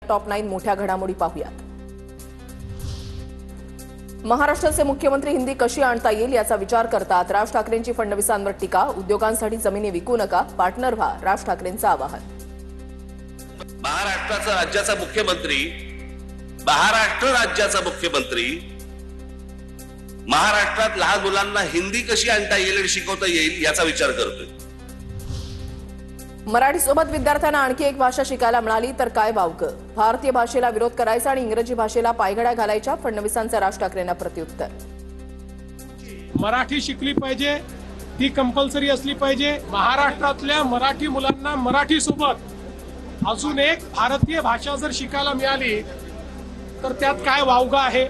Top 9 मोठ्या घडामोडी पाहूयात। महाराष्ट्राचे मुख्यमंत्री हिंदी कशी आणता येईल याचा विचार करतात राज ठाकरेंची फडणवीसांवर टीका। उद्योगांसाठी जमिनी विकू नका, पार्टनर व्हा, राज ठाकरेंचं आवाहन। महाराष्ट्र राज्याचा मुख्यमंत्री महाराष्ट्रात लहान मुलांना हिंदी कशी आणता येईल आणि शिकवता येईल याचा विचार करतोय। मराठी सोबत विद्यार्थ्यांना आणखी एक भाषा शिकायला मिळाली तर काय वावगं। भारतीय भाषेला विरोध करायचा आणि इंग्रजी भाषेला पायघड्या घालायच्या, फडणवीसांचं राज ठाकरेंना प्रत्युत्तर। मराठी शिकली पाहिजे, ती कंपल्सरी असली पाहिजे। महाराष्ट्रातल्या मराठी मुलांना मराठी सोबत अजून एक भारतीय भाषा जर शिकायला मिळाली तर त्यात काय वावगं आहे।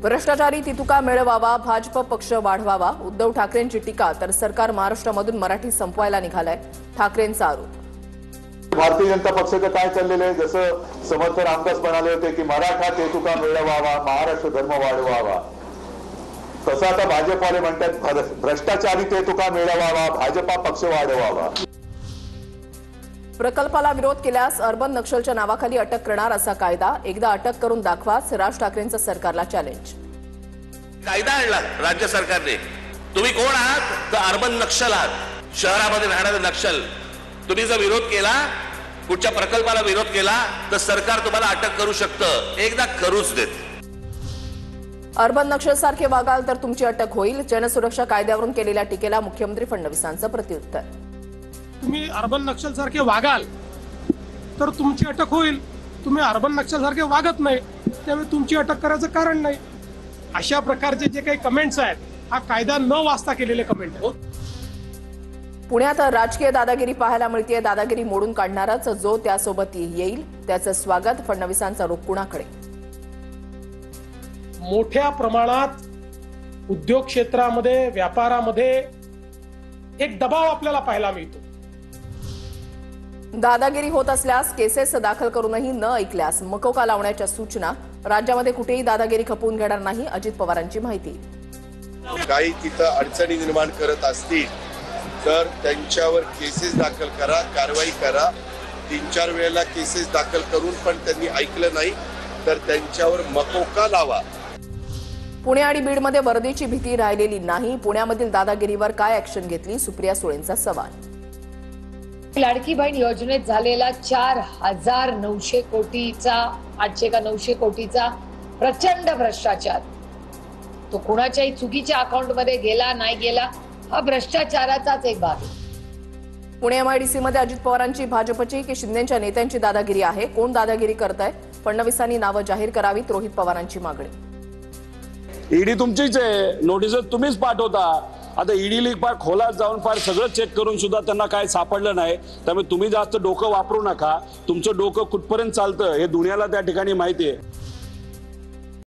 भ्रष्टाचारी तितुका मिळवावा, भाजप पक्ष वाढवावा, उद्धव ठाकरेंची टीका। तर सरकार महाराष्ट्रामधून मराठी संपवायला निघालंय, ठाकरेंचा आरोप। भारतीय जनता पक्षाचं काय चाललेलं आहे, जसं समर्थ रामदास म्हणाले होते की मराठा तेतुका मिळवावा, महाराष्ट्र धर्म वाढवावा, तसं आता भाजपवाले म्हणतात भ्रष्टाचारी तेतुका मिळवावा, भाजपा पक्ष वाढवावा। प्रकल्पाला विरोध केल्यास अर्बन नक्षलच्या नावाखाली अटक करणार असा कायदा, एकदा अटक करून दाखवाच, राज ठाकरेंचं सरकारला चॅलेंज। कायदा आणला राज्य सरकारने, तुम्ही कोण आहात तर अर्बन नक्षल आहात, शहरामध्ये राहणारे नक्षल। तुम्ही जर विरोध केला, कुठच्या प्रकल्पाला विरोध केला तर सरकार तुम्हाला अटक करू शकतं, एकदा करूच देत। अर्बन नक्षल सारखे वागाल तर तुमची अटक होईल, जनसुरक्षा कायद्यावरून केलेल्या टीकेला मुख्यमंत्री फडणवीसांचं प्रत्युत्तर। तुम्ही अर्बन नक्षल सारखे वागाल तर तुमची अटक होईल, तुम्ही अर्बन नक्षल सारखे वागत नाही त्यामुळे तुमची अटक करायचं कारण नाही। अशा प्रकारचे जे काही कमेंट्स आहेत, हा कायदा न वाचता केलेले कमेंट आहेत। पुण्यात राजकीय दादागिरी पाहायला मिळते, दादागिरी मोडून काढणाराच जो त्यासोबत येईल त्याचं स्वागत, फडणवीसांचा रोख कुणाकडे। मोठ्या प्रमाणात उद्योग क्षेत्रामध्ये, व्यापारामध्ये एक दबाव आपल्याला पाहायला मिळतो। दादागिरी होत असल्यास केसेस दाखल करूनही न ऐकल्यास मकोका लावण्याच्या सूचना, राज्यामध्ये कुठेही दादागिरी खपवून घेणार नाही, अजित पवारांची माहिती। काही तिथं अडचणी निर्माण करत असतील तर त्यांच्यावर केसेस दाखल करा, कारवाई करा। 3-4 वेळेला केसेस दाखल करून पण त्यांनी ऐकलं नाही तर त्यांच्यावर मकोका लावा। पुणे आणि बीडमध्ये वर्दीची भीती राहिलेली नाही, पुण्यामधील दादागिरीवर काय ऍक्शन घेतली, सुप्रिया सुळेंचा सवाल। लाडकी बहीण योजनेत झालेला 4,900 कोटीचा 800 का 900 कोटीचा प्रचंड भ्रष्टाचार, तो कुणाच्याही चुकीच्या अकाउंटमध्ये गेला नाही गेला, हा भ्रष्टाचाराचाच एक भाग आहे। पुणे MIDC मध्ये अजित पवारांची, भाजपची की शिंदेच्या नेत्यांची दादागिरी आहे, कोण दादागिरी करताय, फडणवीसांनी नावं जाहीर करावीत, रोहित पवारांची मागणी। ईडी तुमचीच आहे, नोटीस तुम्हीच पाठवता। आता ईडी फार खोलात जाऊन फार सगळं चेक करून सुद्धा त्यांना काय सापडलं नाही, त्यामुळे तुम्ही जास्त डोकं वापरू नका। तुमचं डोकं कुठपर्यंत चालतं हे दुनियाला त्या ठिकाणी माहिती आहे।